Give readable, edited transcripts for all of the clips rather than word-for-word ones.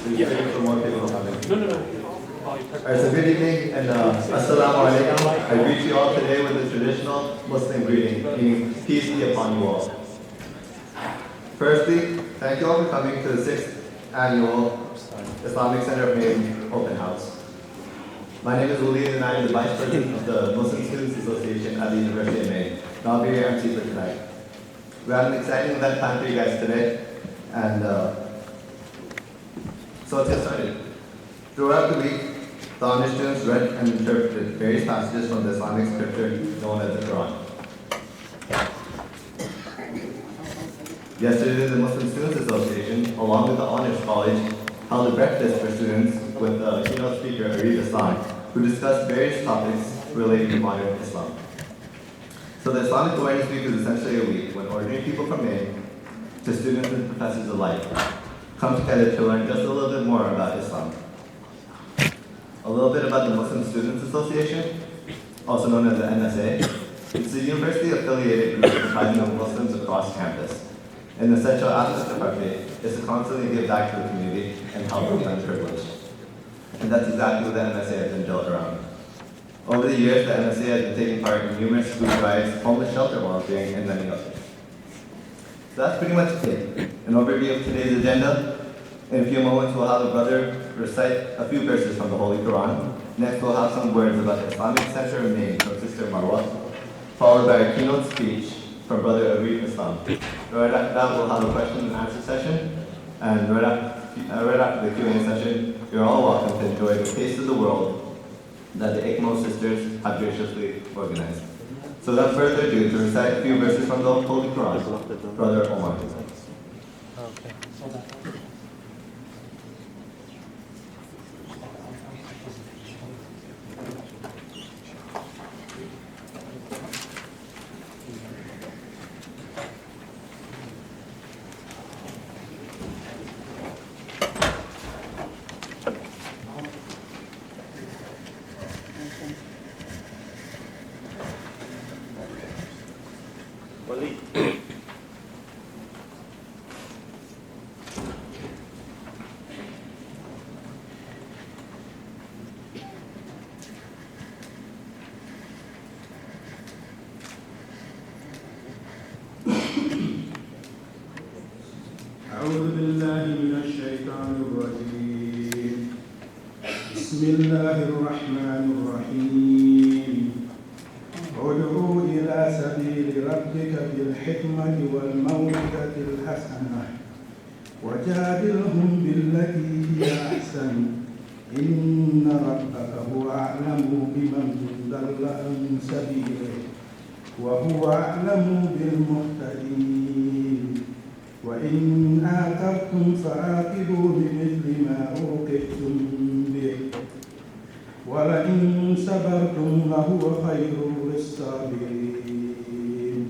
we're waiting for more people to come in. No. Alright, so good evening and assalamu alaikum. I greet you all today with the traditional Muslim greeting, meaning peace be upon you all. Firstly, thank you all for coming to the 6th annual Islamic Center of Maine Open House. My name is Uli and I am the Vice President of the Muslim Students Association at the University of Maine. And I'll be your MC for tonight. We have an exciting event planned for you guys today, and so let's get started. Throughout the week, the honor students read and interpreted various passages from the Islamic scripture known as the Quran. Yesterday, the Muslim Students Association, along with the Honors College, held a breakfast for students with keynote speaker Areeb, who discussed various topics related to modern Islam. So the Islamic Awareness Week is essentially a week when ordinary people from Maine, to students and professors alike, come together to learn just a little bit more about Islam. A little bit about the Muslim Students Association, also known as the MSA. It's a university affiliated group comprising of Muslims across campus. And the central aspect of our faith is to constantly give back to the community and help the unprivileged. And that's exactly what the MSA has been built around. Over the years, the MSA has been taking part in numerous food drives, homeless shelter volunteering, and many others. So that's pretty much it. An overview of today's agenda. In a few moments, we'll have a brother recite a few verses from the Holy Quran. Next, we'll have some words about the Islamic Center of Maine from Sister Marwa, followed by a keynote speech from Brother Areeb Islam. Right after that, we'll have a question and answer session. And right after the Q&A session, you're all welcome to enjoy the Taste of the World that the ICMO sisters have graciously organized. So without further ado, to recite a few verses from the Holy Quran, Brother Omar. أعوذ بالله من الشيطان الرجيم. بسم الله الرحمن الرحيم. ادعو إلى سبيل ربك بالحكمة والموعظة الحسنة وجادلهم بالتي هي أحسن إن ربك هو أعلم بمن ضل عن سبيله وهو أعلم بالمهتدين. وإن عاقبتم فعاقبوا بمثل ما عوقبتم به ولئن صبرتم لهو خير للصابرين.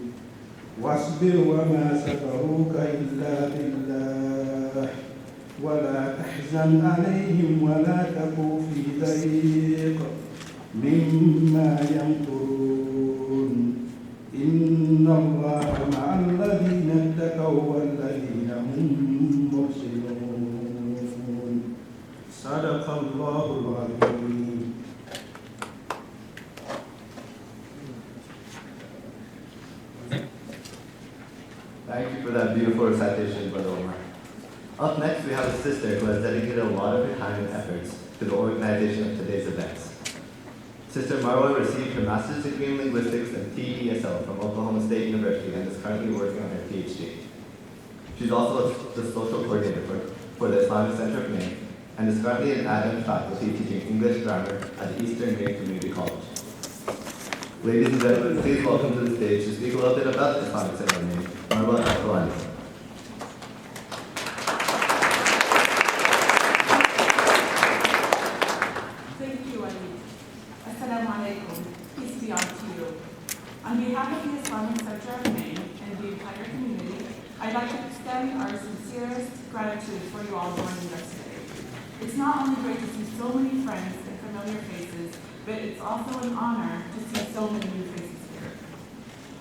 واصبر وما صبروك إلا بالله ولا تحزن عليهم ولا تك في ضيق مما يمكرون. إن الله مع الذين اتقوا والذين هم محسنون. صدق الله العظيم. Thank you for that beautiful recitation, Brother Omar. Up next, we have a sister who has dedicated a lot of her time and efforts to the organization of today's events. Sister Marwa received her Master's degree in Linguistics and TESL from Oklahoma State University and is currently working on her PhD. She's also the social coordinator for the Islamic Center of Maine and is currently an adjunct faculty teaching English grammar at the Eastern Maine Community College. Ladies and gentlemen, please welcome to the stage to speak a little bit about the Islamic Center of Maine, Marwa Al-Qurani. On behalf of the Islamic Center of Maine and the entire community, I'd like to extend our sincerest gratitude for you all joining us today. It's not only great to see so many friends and familiar faces, but it's also an honor to see so many new faces here.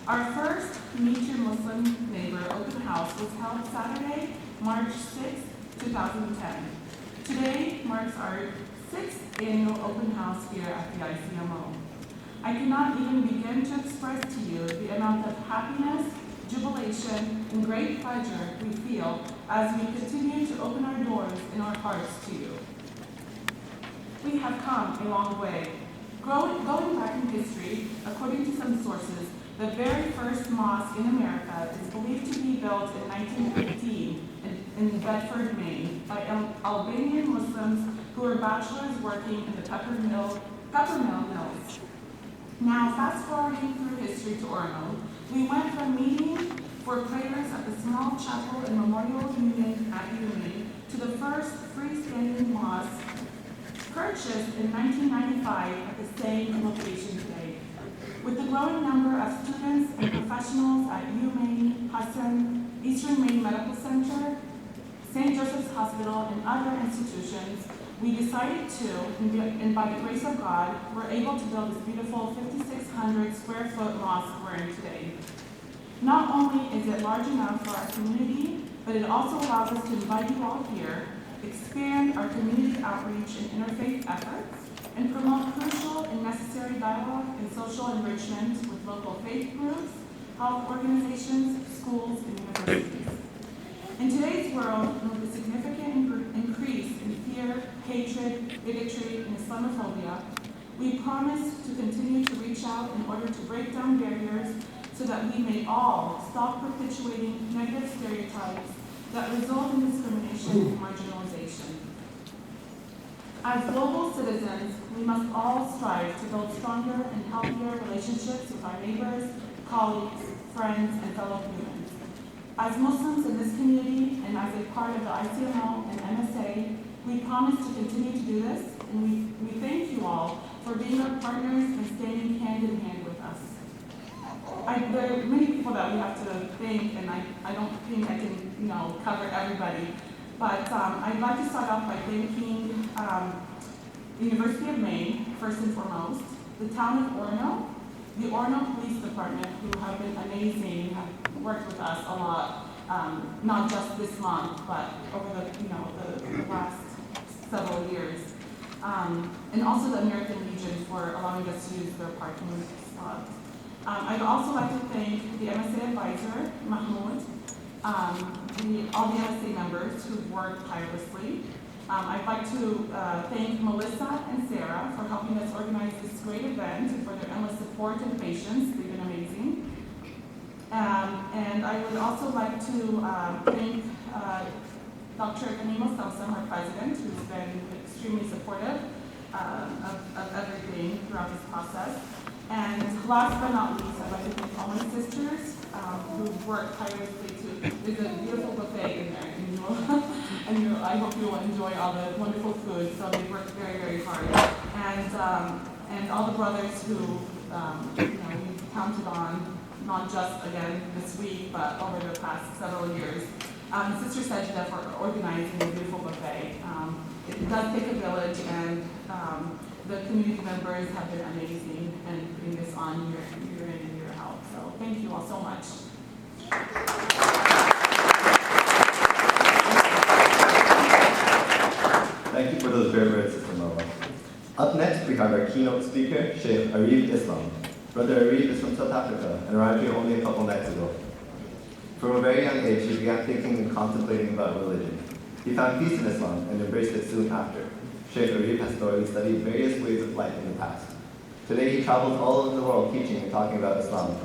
Our first Meet Your Muslim Neighbor open house was held Saturday, March 6, 2010. Today marks our 6th annual open house here at the ICMO. I cannot even begin to express to you the amount of happiness, jubilation, and great pleasure we feel as we continue to open our doors and our hearts to you. We have come a long way. Going back in history, according to some sources, the very first mosque in America is believed to be built in 1915 in Bedford, Maine, by Albanian Muslims who were bachelors working in the pepper mill mills. Now, fast forwarding through history to Orono, we went from meeting for prayers at the small chapel and memorial union at Union to the first freestanding mosque purchased in 1995 at the same location today. With the growing number of students and professionals at UMaine, Hudson, Eastern Maine Medical Center, St. Joseph's Hospital, and other institutions, we decided to, and by the grace of God, we're able to build this beautiful 5,600 square foot mosque we're in today. Not only is it large enough for our community, but it also allows us to invite you all here, expand our community outreach and interfaith efforts, and promote crucial and necessary dialogue and social enrichment with local faith groups, health organizations, schools, and universities. In today's world, with a significant increase in fear, hatred, bigotry, and Islamophobia, we promise to continue to reach out in order to break down barriers so that we may all stop perpetuating negative stereotypes that result in discrimination and marginalization. As global citizens, we must all strive to build stronger and healthier relationships with our neighbors, colleagues, friends, and fellow humans. As Muslims in this community and as a part of the ICMO and MSA, we promise to continue to do this, and we thank you all for being our partners and standing hand in hand with us. There are many people that we have to thank, and I don't think I can cover everybody, but I'd like to start off by thanking the University of Maine, first and foremost, the town of Orono, the Orono Police Department, who have been amazing, have worked with us a lot, not just this month, but over the last several years. And also the American Legion for allowing us to use their parking spots. I'd also like to thank the MSA advisor, Mahmoud, all the MSA members who've worked tirelessly. I'd like to thank Melissa and Sarah for helping us organize this great event and for their endless support and patience. They've been amazing. And I would also like to thank Dr. Animo Samsam, our president, who's been extremely supportive of everything throughout this process. And last but not least, I'd like to thank all my sisters who've worked tirelessly to. There's a beautiful buffet in there, and I hope you will enjoy all the wonderful food. So they worked very, very hard, and all the brothers who we counted on, not just again this week, but over the past several years. Sister Sajda for organizing a beautiful buffet. It does take a village, and the community members have been amazing in putting this on year in and year out. So thank you all so much. Thank you for those very words, Sister Marwa. Up next, we have our keynote speaker, Sheikh Areeb Islam. Brother Areeb is from South Africa and arrived here only a couple nights ago. From a very young age, he began thinking and contemplating about religion. He found peace in Islam and embraced it soon after. Sheikh Areeb has thoroughly studied various ways of life in the past. Today, he travels all over the world teaching and talking about Islam.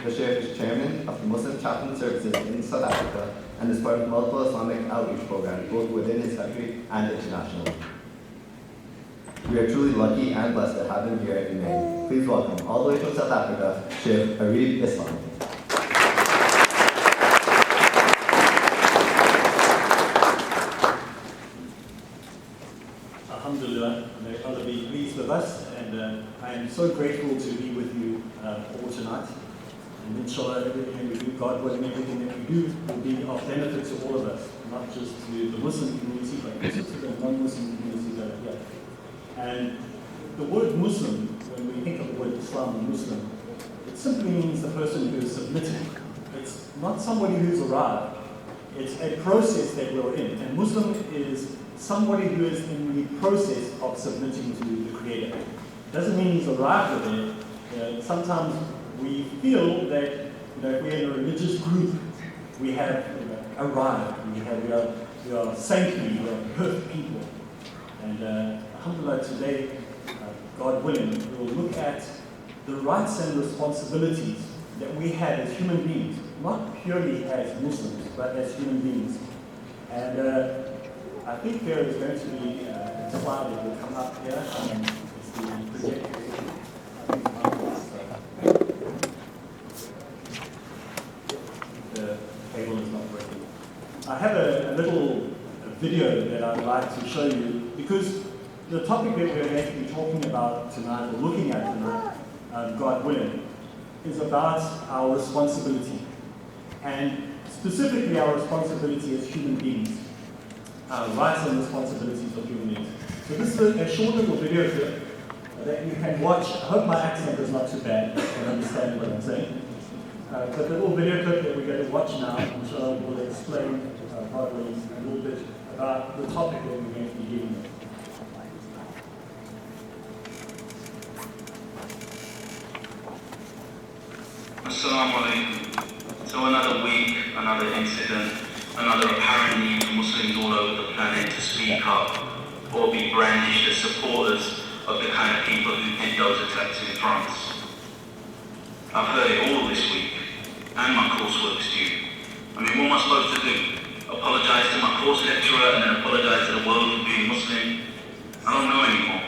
The Sheikh is chairman of the Muslim Chaplain Services in South Africa and is part of multiple Islamic outreach programs, both within his country and internationally. We are truly lucky and blessed to have him here in Maine. Please welcome, all the way from South Africa, Sheikh Areeb Islam. Alhamdulillah, may Allah be pleased with us, and I am so grateful to be with you all tonight. And inshallah, everything we do, God willing, everything that we do will be of benefit to all of us, not just to the Muslim community, but also to the non-Muslim community that are here. And the word Muslim, when we think of the word Islam and Muslim, it simply means the person who is submitted. It's not somebody who's arrived. It's a process that we're in. And Muslim is somebody who is in the process of submitting to the Creator. Doesn't mean he's arrived there. Sometimes we feel that if we're in a religious group, we have arrived. We are saintly, we are perfect people. And alhamdulillah, today, God willing, we will look at the rights and responsibilities that we have as human beings, not purely as Muslims, but as human beings. And I think there is going to be a slide that will come up here. It's the projector. The cable is not working. I have a little video that I'd like to show you, because the topic that we're going to be talking about tonight, or looking at tonight, God willing, is about our responsibility, and specifically our responsibility as human beings, our rights and responsibilities of human beings. So this is a short little video clip that you can watch. I hope my accent is not too bad, you can understand what I'm saying. But the little video clip that we're going to watch now, which will explain probably a little bit about the topic that we're going to be dealing with. Assalamu alaikum. So another week, another incident, another apparent need for Muslims all over the planet to speak up or be brandished as supporters of the kind of people who did those attacks in France. I've heard it all this week, and my coursework student. I mean, what am I supposed to do? Apologize to my course lecturer and then apologize to the world for being Muslim? I don't know anymore.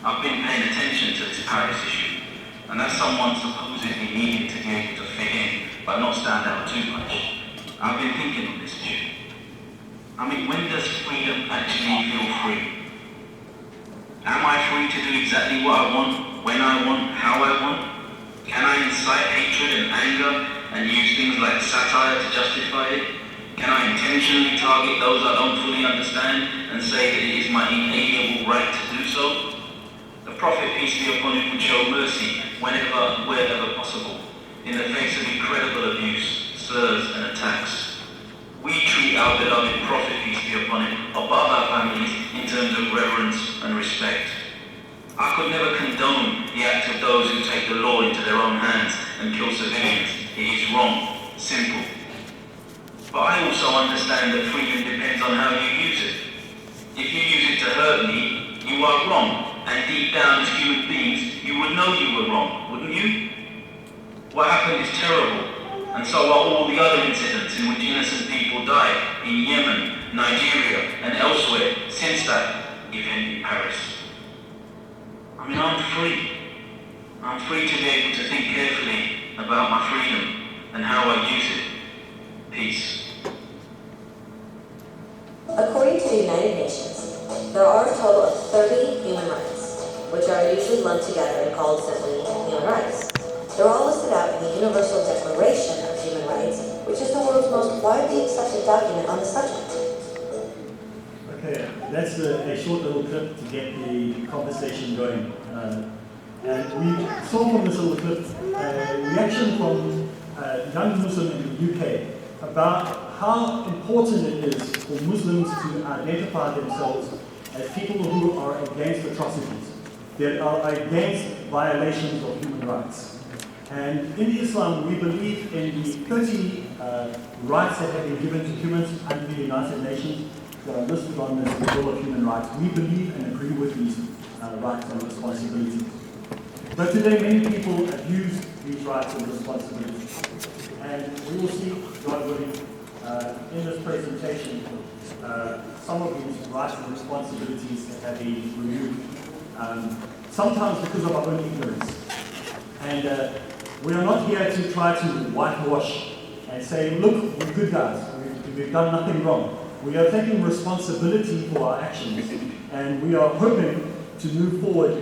I've been paying attention to this Paris issue, and as someone supposedly needing to be able to fit in, but not stand out too much, I've been thinking on this issue. I mean, when does freedom actually feel free? Am I free to do exactly what I want, when I want, how I want? Can I incite hatred and anger and use things like satire to justify it? Can I intentionally target those I don't fully understand and say that it is my inalienable right to do so? The Prophet, peace be upon him, would show mercy whenever, wherever possible, in the face of incredible abuse, slurs and attacks. We treat our beloved Prophet, peace be upon him, above our families in terms of reverence and respect. I could never condone the act of those who take the law into their own hands and kill civilians. It is wrong, simple. But I also understand that freedom depends on how you use it. If you use it to hurt me, you are wrong. And deep down as human beings, you would know you were wrong, wouldn't you? What happened is terrible. And so are all the other incidents in which innocent people died in Yemen, Nigeria, and elsewhere since that event in Paris. I mean, I'm free. I'm free to be able to think carefully about my freedom and how I use it. Peace. According to the United Nations, there are a total of 30 human rights, which are usually lumped together and called simply human rights. They're all listed out in the Universal Declaration of Human Rights, which is the world's most widely accepted document on the subject. Okay, that's a short little clip to get the conversation going. And we saw from this little clip a reaction from a young Muslim in the UK about how important it is for Muslims to identify themselves as people who are against atrocities, that are against violations of human rights. And in Islam, we believe in the 30 rights that have been given to humans under the United Nations that are listed on this Bill of Human Rights. We believe and agree with these rights and responsibilities. But today, many people abuse these rights and responsibilities. And we will see, God willing, in this presentation, some of these rights and responsibilities that have been removed, sometimes because of our own ignorance. And we are not here to try to whitewash and say, look, we're good guys, we've done nothing wrong. We are taking responsibility for our actions, and we are hoping to move forward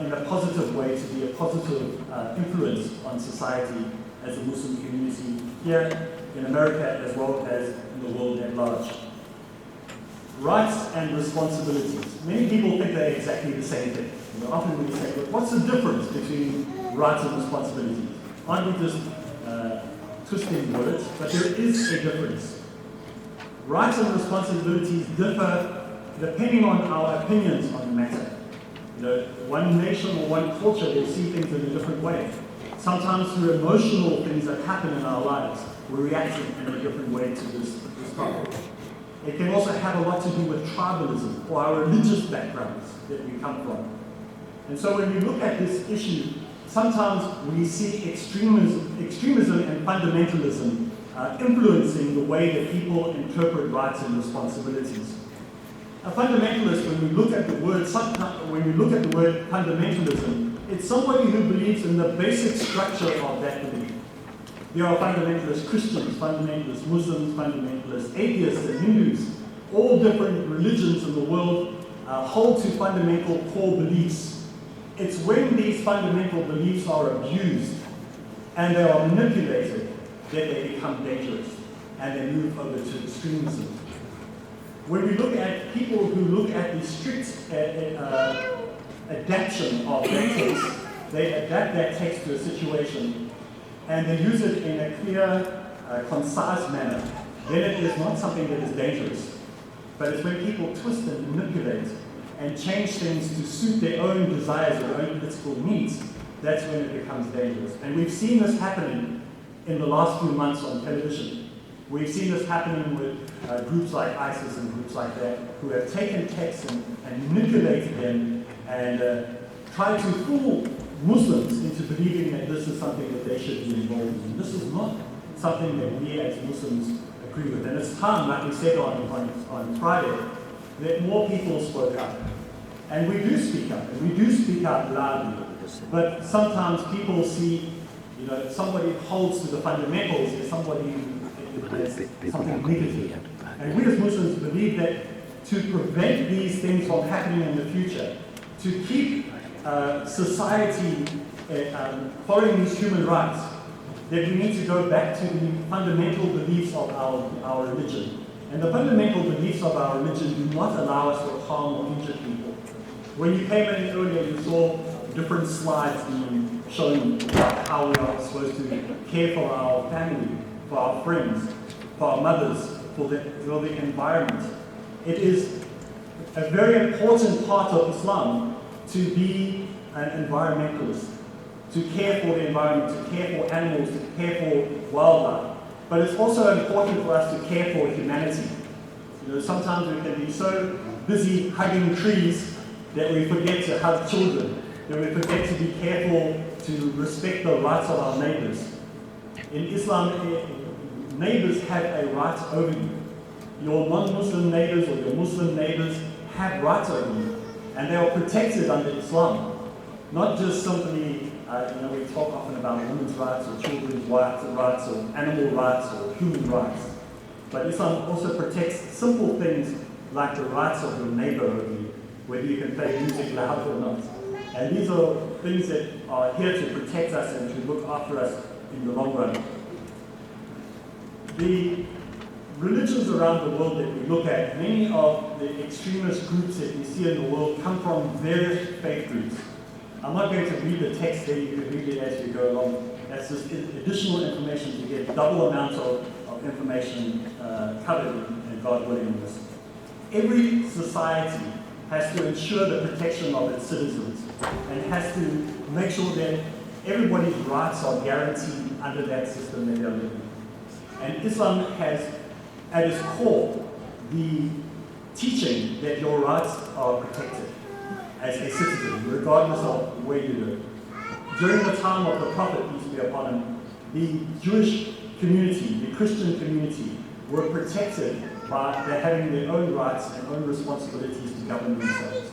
in a positive way, to be a positive influence on society as a Muslim community here in America as well as in the world at large. Rights and responsibilities. Many people think they're exactly the same thing. Often we say, look, what's the difference between rights and responsibilities? Aren't we just twisting words? But there is a difference. Rights and responsibilities differ depending on our opinions on the matter. One nation or one culture will see things in a different way. Sometimes through emotional things that happen in our lives, we're reacting in a different way to this topic. It can also have a lot to do with tribalism or our religious backgrounds that we come from. And so when we look at this issue, sometimes we see extremism and fundamentalism influencing the way that people interpret rights and responsibilities. A fundamentalist, when we look at the word fundamentalism, it's somebody who believes in the basic structure of that belief. There are fundamentalist Christians, fundamentalist Muslims, fundamentalist atheists and Hindus. All different religions in the world hold to fundamental core beliefs. It's when these fundamental beliefs are abused and they are manipulated that they become dangerous and they move over to extremism. When we look at people who look at the strict adaptation of that text, they adapt that text to a situation and they use it in a clear, concise manner, then it is not something that is dangerous. But it's when people twist and manipulate and change things to suit their own desires or their own political needs, that's when it becomes dangerous. And we've seen this happening in the last few months on television. We've seen this happening with groups like ISIS and groups like that, who have taken texts and manipulated them and tried to fool Muslims into believing that this is something that they should be involved in. This is not something that we as Muslims agree with. And it's time, like we said on Friday, that more people spoke up. And we do speak up, and we do speak up loudly. But sometimes people see, somebody holds to the fundamentals as somebody who has something negative. And we as Muslims believe that to prevent these things from happening in the future, to keep society following these human rights, that we need to go back to the fundamental beliefs of our religion. And the fundamental beliefs of our religion do not allow us to harm or injure people. When you came in earlier, you saw different slides being shown about how we are supposed to care for our family, for our friends, for our mothers, for the environment. It is a very important part of Islam to be an environmentalist, to care for the environment, to care for animals, to care for wildlife. But it's also important for us to care for humanity. Sometimes we can be so busy hugging trees that we forget to hug children, that we forget to be careful to respect the rights of our neighbors. In Islam, neighbors have a right over you. Your non-Muslim neighbors or your Muslim neighbors have rights over you, and they are protected under Islam. Not just simply, we talk often about women's rights or children's rights or animal rights or human rights. But Islam also protects simple things like the rights of your neighbor over you, whether you can play music loud or not. And these are things that are here to protect us and to look after us in the long run. The religions around the world that we look at, many of the extremist groups that we see in the world come from various faith groups. I'm not going to read the text there, you can read it as you go along. That's just additional information to get double amount of information covered in God willing in this. Every society has to ensure the protection of its citizens and has to make sure that everybody's rights are guaranteed under that system that they're living in. And Islam has at its core the teaching that your rights are protected as a citizen, regardless of where you live. During the time of the Prophet, peace be upon him, the Jewish community, the Christian community, were protected by having their own rights and own responsibilities to govern themselves.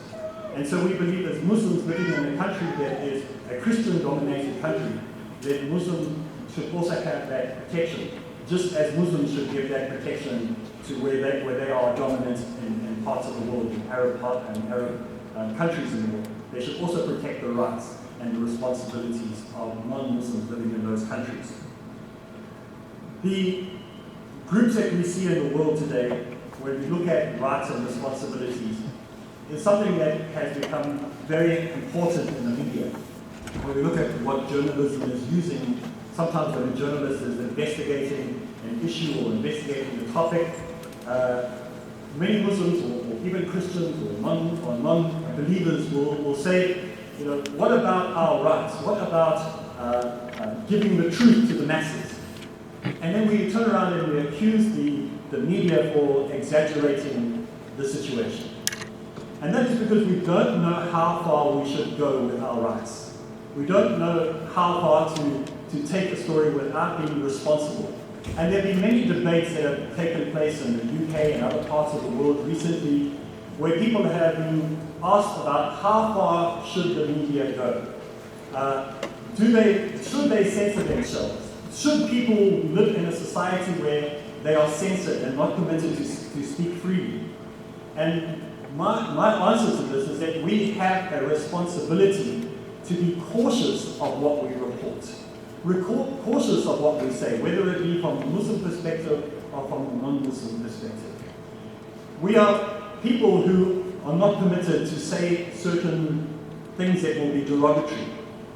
And so we believe as Muslims living in a country that is a Christian-dominated country, that Muslims should also have that protection, just as Muslims should give that protection to where they are dominant in parts of the world, in Arab countries in the world. They should also protect the rights and the responsibilities of non-Muslims living in those countries. The groups that we see in the world today, when we look at rights and responsibilities, is something that has become very important in the media. When we look at what journalism is using, sometimes when a journalist is investigating an issue or investigating a topic, many Muslims or even Christians or non-believers will say, you know, what about our rights? What about giving the truth to the masses? And then we turn around and we accuse the media for exaggerating the situation. And that is because we don't know how far we should go with our rights. We don't know how far to take a story without being responsible. And there have been many debates that have taken place in the UK and other parts of the world recently where people have been asked about how far should the media go. Should they censor themselves? Should people live in a society where they are censored and not permitted to speak freely? And my answer to this is that we have a responsibility to be cautious of what we report. We're cautious of what we say, whether it be from a Muslim perspective or from a non-Muslim perspective. We are people who are not permitted to say certain things that will be derogatory.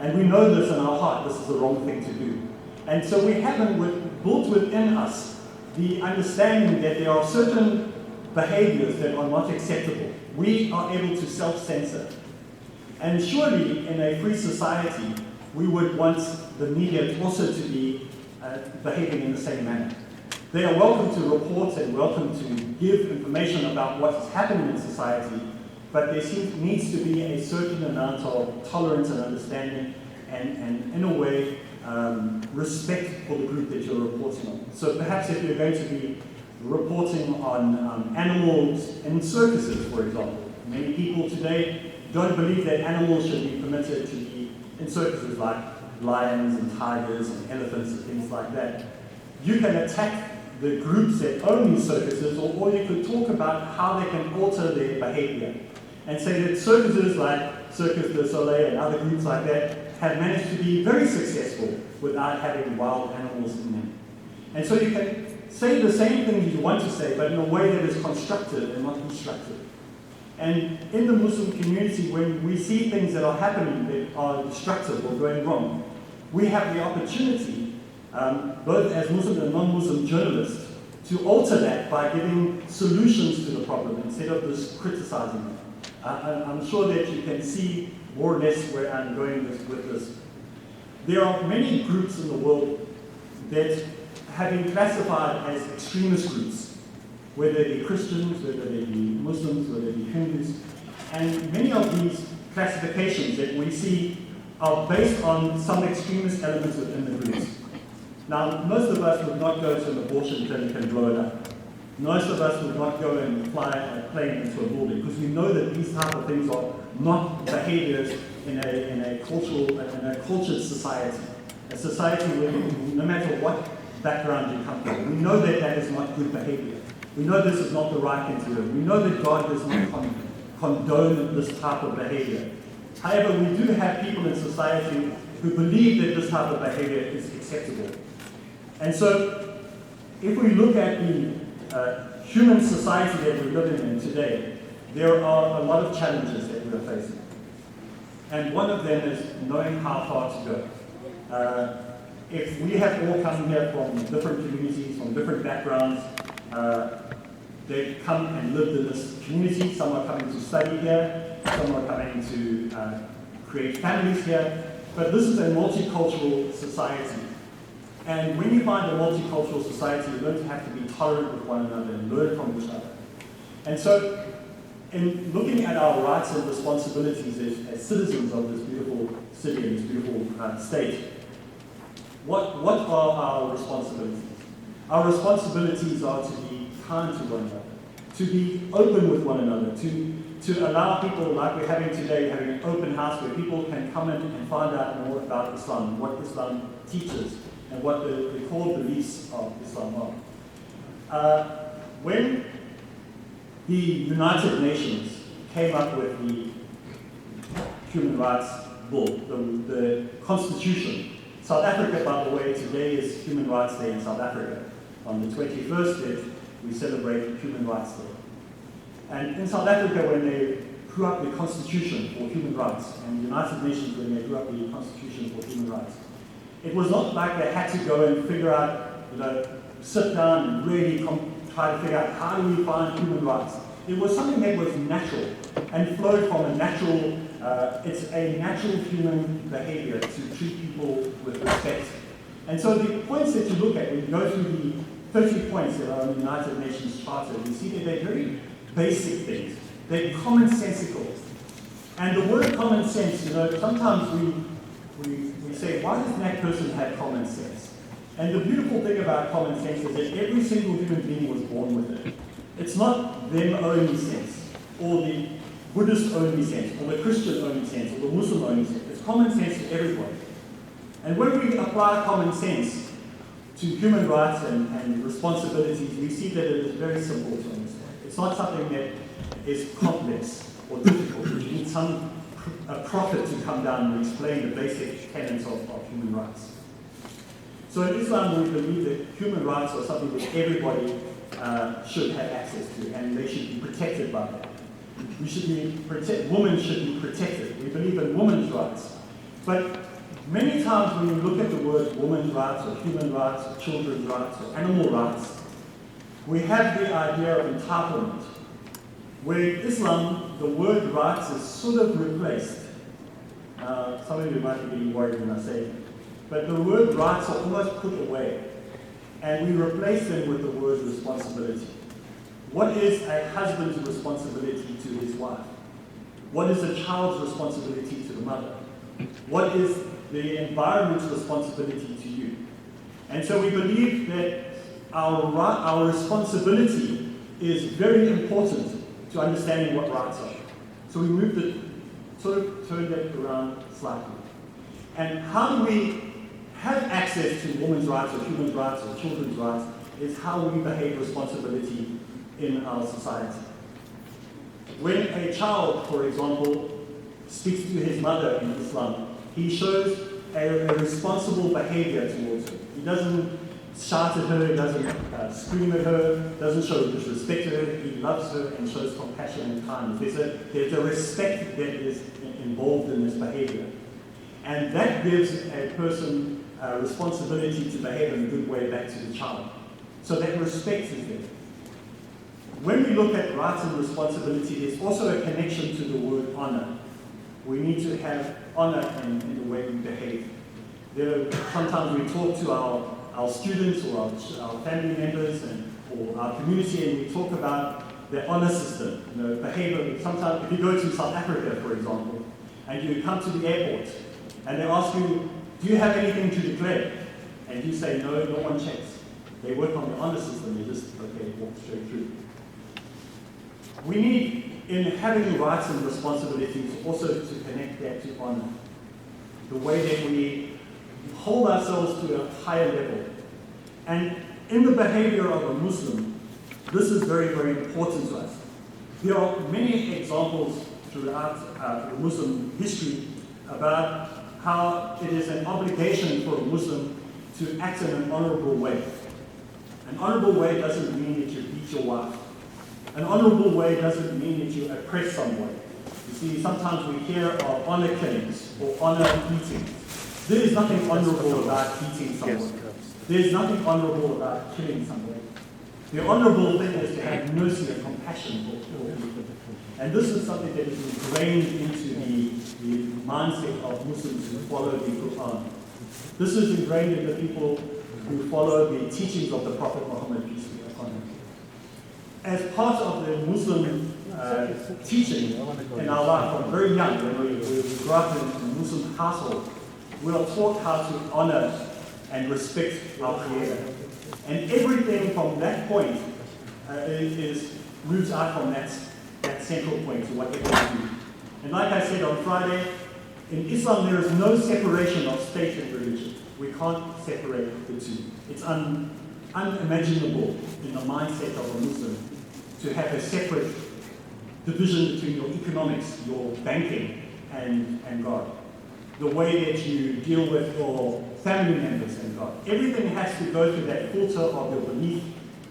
And we know this in our heart, this is the wrong thing to do. And so we haven't built within us the understanding that there are certain behaviors that are not acceptable. We are able to self-censor. And surely in a free society, we would want the media also to be behaving in the same manner. They are welcome to report and welcome to give information about what is happening in society, but there needs to be a certain amount of tolerance and understanding and in a way, respect for the group that you're reporting on. So perhaps if you're going to be reporting on animals in circuses, for example, many people today don't believe that animals should be permitted to be in circuses like lions and tigers and elephants and things like that. You can attack the groups that own these circuses, or you could talk about how they can alter their behavior and say that circuses like Circus du Soleil and other groups like that have managed to be very successful without having wild animals in them. And so you can say the same things you want to say, but in a way that is constructive and not destructive. And in the Muslim community, when we see things that are happening that are destructive or going wrong, we have the opportunity, both as Muslim and non-Muslim journalists, to alter that by giving solutions to the problem instead of just criticizing them. I'm sure that you can see more or less where I'm going with this. There are many groups in the world that have been classified as extremist groups, whether they be Christians, whether they be Muslims, whether they be Hindus. And many of these classifications that we see are based on some extremist elements within the groups. Now, most of us would not go to an abortion clinic and blow it up. Most of us would not go and fly a plane into a building because we know that these type of things are not behaviors in a cultured society. A society where no matter what background you come from, we know that that is not good behavior. We know this is not the right thing to do. We know that God does not condone this type of behavior. However, we do have people in society who believe that this type of behavior is acceptable. And so, if we look at the human society that we're living in today, there are a lot of challenges that we're facing. And one of them is knowing how far to go. If we have all come here from different communities, from different backgrounds, they've come and lived in this community. Some are coming to study here, some are coming to create families here. But this is a multicultural society. And when you find a multicultural society, you learn to have to be tolerant with one another and learn from each other. And so, in looking at our rights and responsibilities as citizens of this beautiful city and this beautiful state, what are our responsibilities? Our responsibilities are to be kind to one another, to be open with one another, to allow people like we're having today, having an open house where people can come in and find out more about Islam, what Islam teaches, and what the core beliefs of Islam are. When the United Nations came up with the Human Rights Bill, the Constitution, South Africa, by the way, today is Human Rights Day in South Africa. On the 21st, we celebrate Human Rights Day. And in South Africa, when they drew up the Constitution for human rights, and the United Nations, when they drew up the Constitution for human rights, it was not like they had to go and figure out, sit down and really try to figure out how do we find human rights. It was something that was natural and flowed from a natural, it's a natural human behavior to treat people with respect. And so the points that you look at, when you go through the 30 points that are in the United Nations Charter, you see that they're very basic things. They're commonsensical. And the word common sense, sometimes we say, why doesn't that person have common sense? And the beautiful thing about common sense is that every single human being was born with it. It's not them only sense, or the Buddhist only sense, or the Christian only sense, or the Muslim only sense. It's common sense to everyone. And when we apply common sense to human rights and responsibilities, we see that it is very simple to understand. It's not something that is complex or difficult. You need a prophet to come down and explain the basic tenets of human rights. So in Islam, we believe that human rights are something that everybody should have access to, and they should be protected by that. Women should be protected. We believe in women's rights. But many times when you look at the word women's rights, or human rights, or children's rights, or animal rights, we have the idea of entitlement. Where in Islam, the word rights is sort of replaced. Some of you might be getting worried when I say it. But the word rights are almost put away. And we replace them with the word responsibility. What is a husband's responsibility to his wife? What is a child's responsibility to the mother? What is the environment's responsibility to you? And so we believe that our responsibility is very important to understanding what rights are. So we moved it, sort of turned it around slightly. And how do we have access to women's rights or human rights or children's rights is how we behave responsibility in our society. When a child, for example, speaks to his mother in Islam, he shows a responsible behavior towards her. He doesn't shout at her, he doesn't scream at her, doesn't show disrespect to her. He loves her and shows compassion and kindness. There's a respect that is involved in this behavior. And that gives a person responsibility to behave in a good way back to the child. So that respect is there. When we look at rights and responsibility, there's also a connection to the word honor. We need to have honor in the way we behave. Sometimes we talk to our students or our family members or our community, and we talk about the honor system, behavior. Sometimes if you go to South Africa, for example, and you come to the airport, and they ask you, do you have anything to declare? And you say, no, no one checks. They work on the honor system, they just, walk straight through. We need, in having rights and responsibilities, also to connect that to honor. The way that we hold ourselves to a higher level. And in the behavior of a Muslim, this is very, very important to us. There are many examples throughout Muslim history about how it is an obligation for a Muslim to act in an honorable way. An honorable way doesn't mean that you beat your wife. An honorable way doesn't mean that you oppress someone. You see, sometimes we hear of honor killings or honor beatings. There is nothing honorable about beating someone. There is nothing honorable about killing someone. The honorable thing is to have mercy and compassion for people. And this is something that is ingrained into the mindset of Muslims who follow the Quran. This is ingrained in the people who follow the teachings of the Prophet Muhammad, peace be upon him. As part of the Muslim teaching in our life from very young, when we grew up in a Muslim household, we are taught how to honor and respect our Creator. And everything from that point moves out from that central point to whatever we do. And like I said on Friday, in Islam there is no separation of state and religion. We can't separate the two. It's unimaginable in the mindset of a Muslim to have a separate division between your economics, your banking, and God. The way that you deal with your family members and God. Everything has to go through that filter of your belief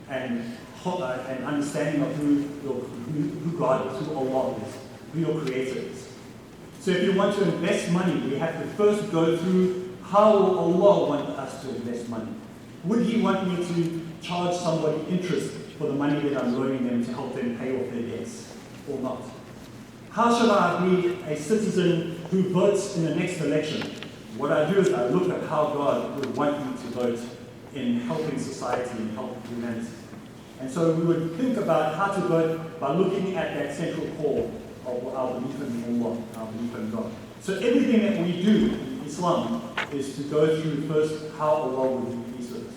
and understanding of who God is, who Allah is, who your Creator is. So if you want to invest money, we have to first go through how Allah wants us to invest money. Would He want me to charge somebody interest for the money that I'm loaning them to help them pay off their debts or not? How should I be a citizen who votes in the next election? What I do is I look at how God would want me to vote in helping society and helping humanity. And so we would think about how to vote by looking at that central core of our belief in Allah, our belief in God. So everything that we do in Islam is to go through first how Allah would be pleased with us.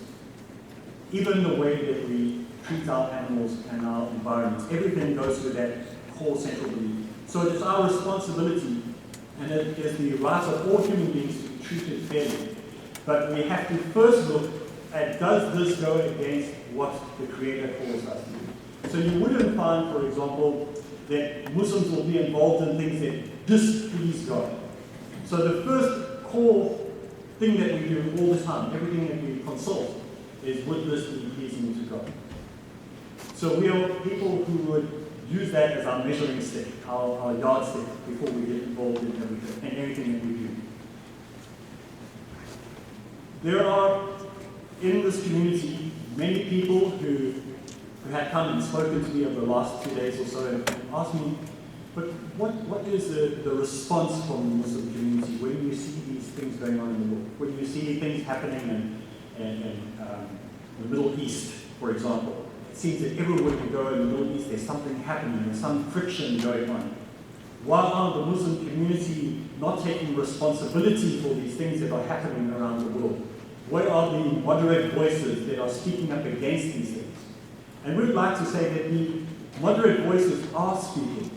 Even the way that we treat our animals and our environments, everything goes through that core central belief. So it is our responsibility, and it is the right of all human beings to be treated fairly. But we have to first look at, does this go against what the Creator calls us to do? So you wouldn't find, for example, that Muslims will be involved in things that displease God. So the first core thing that we do all the time, everything that we consult, is would this be pleasing to God? So we are people who would use that as our measuring stick, our yardstick, before we get involved in everything and everything that we do. There are, in this community, many people who had come and spoken to me over the last 2 days or so and asked me, but what is the response from the Muslim community when you see these things going on in the world? When you see things happening in the Middle East, for example. It seems that everywhere you go in the Middle East, there's something happening, there's some friction going on. Why are the Muslim community not taking responsibility for these things that are happening around the world? Where are the moderate voices that are speaking up against these things? And we'd like to say that the moderate voices are speaking,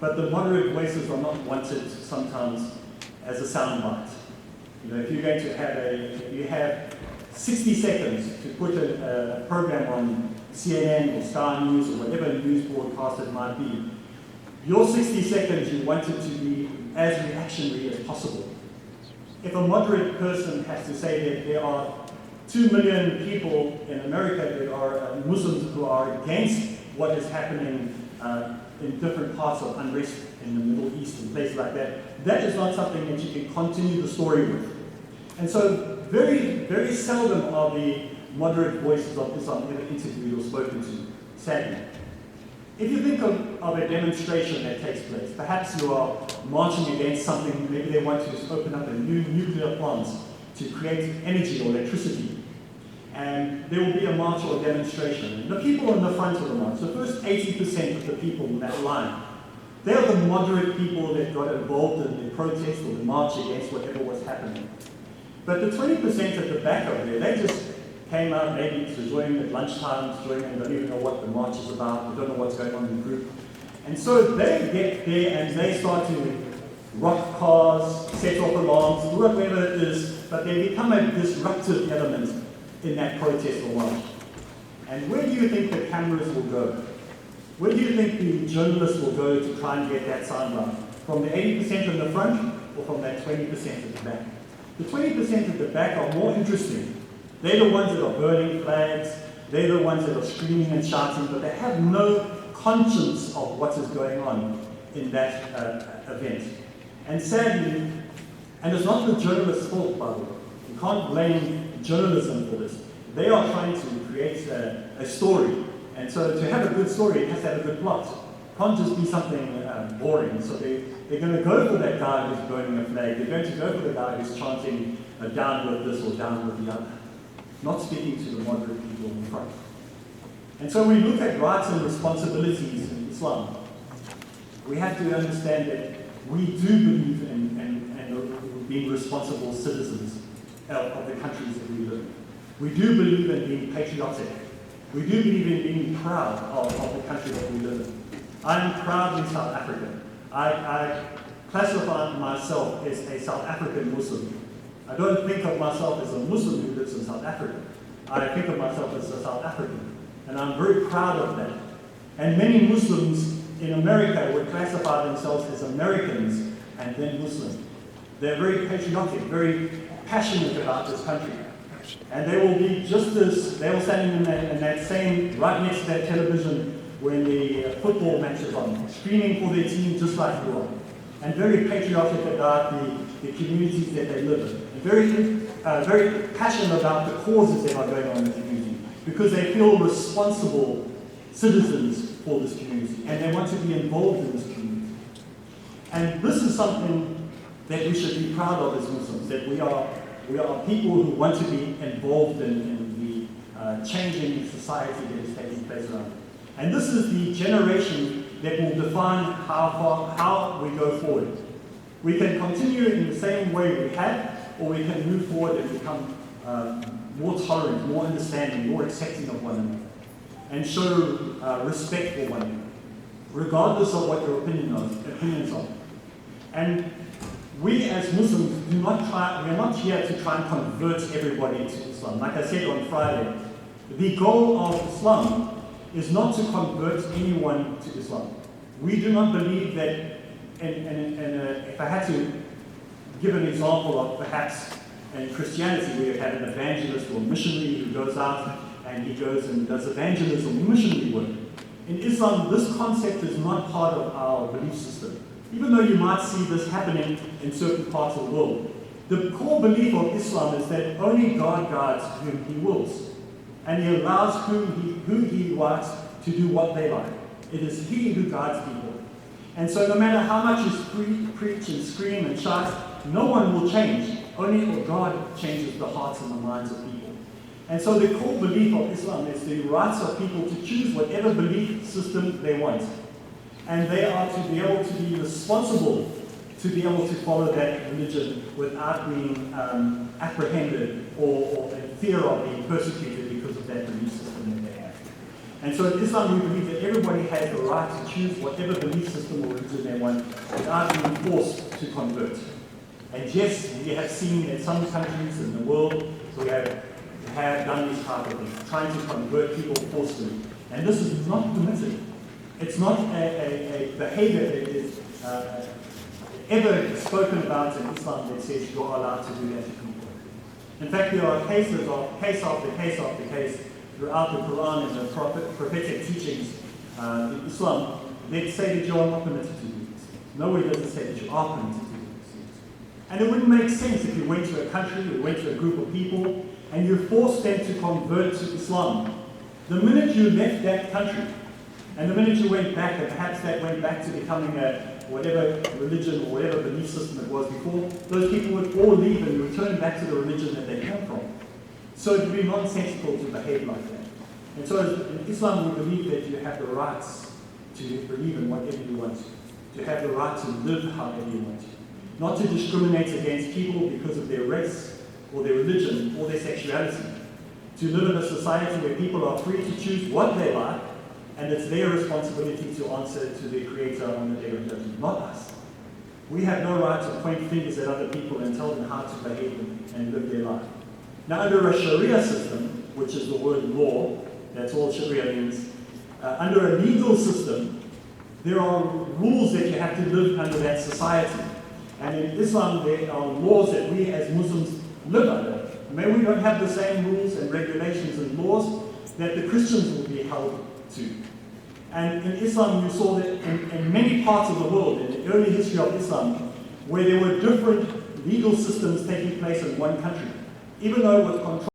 but the moderate voices are not wanted sometimes as a soundbite. You know, if you're going to have if you have 60 seconds to put a program on CNN or Sky News or whatever news broadcast it might be, your 60 seconds you want it to be as reactionary as possible. If a moderate person has to say that there are 2 million people in America that are Muslims who are against what is happening in different parts of unrest in the Middle East and places like that, that is not something that you can continue the story with. And so very, very seldom are the moderate voices of Islam ever interviewed or spoken to, sadly. If you think of a demonstration that takes place, perhaps you are marching against something, maybe they want to open up a new nuclear plant to create energy or electricity, and there will be a march or a demonstration. And the people in the front of the march, the first 80% of the people in that line, they are the moderate people that got involved in the protest or the march against whatever was happening. But the 20% at the back over there, they just came out maybe to join at lunchtime, and don't even know what the march is about, they don't know what's going on in the group. And so they get there and they start to rock cars, set off alarms, whatever it is, but they become a disruptive element in that protest or march. And where do you think the cameras will go? Where do you think the journalists will go to try and get that soundbite? From the 80% in the front or from that 20% at the back? The 20% at the back are more interesting. They're the ones that are burning flags, they're the ones that are screaming and shouting, but they have no conscience of what is going on in that event. And sadly, and it's not the journalist's fault, by the way. You can't blame journalism for this. They are trying to create a story. And so to have a good story, it has to have a good plot. It can't just be something boring. So they're going to go for that guy who's burning a flag. They're going to go for the guy who's chanting down with this or down with the other. Not speaking to the moderate people in front. And so we look at rights and responsibilities in Islam. We have to understand that we do believe in being responsible citizens of the countries that we live in. We do believe in being patriotic. We do believe in being proud of the country that we live in. I'm proudly South African. I classify myself as a South African Muslim. I don't think of myself as a Muslim who lives in South Africa. I think of myself as a South African. And I'm very proud of that. And many Muslims in America would classify themselves as Americans and then Muslim. They're very patriotic, very passionate about this country. And they will be just as, they will stand in that same, right next to that television when the football match is on, screaming for their team just like you are. And very patriotic about the communities that they live in. And very passionate about the causes that are going on in the community. Because they feel responsible citizens for this community, and they want to be involved in this community. And this is something that we should be proud of as Muslims, that we are people who want to be involved in the changing society that is taking place around. And this is the generation that will define how we go forward. We can continue in the same way we have, or we can move forward and become more tolerant, more understanding, more accepting of one another, and show respect for one another, regardless of what your opinions are. And we as Muslims we are not here to try and convert everybody to Islam. Like I said on Friday, the goal of Islam is not to convert anyone to Islam. We do not believe that, if I had to give an example of perhaps in Christianity where you have an evangelist or a missionary who goes out and he goes and does evangelism or missionary work. In Islam, this concept is not part of our belief system. Even though you might see this happening in certain parts of the world, the core belief of Islam is that only God guides whom He wills, and He allows who He wants to do what they like. It is He who guides people. And so no matter how much you preach and scream and shout, no one will change. Only God changes the hearts and the minds of people. And so the core belief of Islam is the rights of people to choose whatever belief system they want. And they are to be able to be responsible to be able to follow that religion without being apprehended or in fear of being persecuted because of that belief system that they have. And so in Islam we believe that everybody has the right to choose whatever belief system or religion they want without being forced to convert. And yes, we have seen in some countries in the world who have done these type of things, trying to convert people forcefully. And this is not permitted. It's not a behavior that is ever spoken about in Islam that says you are allowed to do that to people. In fact, there are cases of case after case after case throughout the Quran and the prophetic teachings in Islam that say that you are not permitted to do this. Nowhere does it say that you are permitted to do these things. And it wouldn't make sense if you went to a country, you went to a group of people, and you forced them to convert to Islam. The minute you left that country, and the minute you went back, and perhaps that went back to becoming whatever religion or whatever belief system it was before, those people would all leave and return back to the religion that they came from. So it would be nonsensical to behave like that. And so in Islam we believe that you have the rights to believe in whatever you want, to have the right to live however you want, not to discriminate against people because of their race or their religion or their sexuality, to live in a society where people are free to choose what they like, and it's their responsibility to answer to their Creator on the Day of Judgment, not us. We have no right to point fingers at other people and tell them how to behave and live their life. Now, under a Sharia system, which is the word law, that's all Sharia means, under a legal system, there are rules that you have to live under that society. And in Islam, there are laws that we as Muslims live under. Maybe we don't have the same rules and regulations and laws that the Christians will be held to. And in Islam, you saw that in many parts of the world, in the early history of Islam, where there were different legal systems taking place in one country, even though it was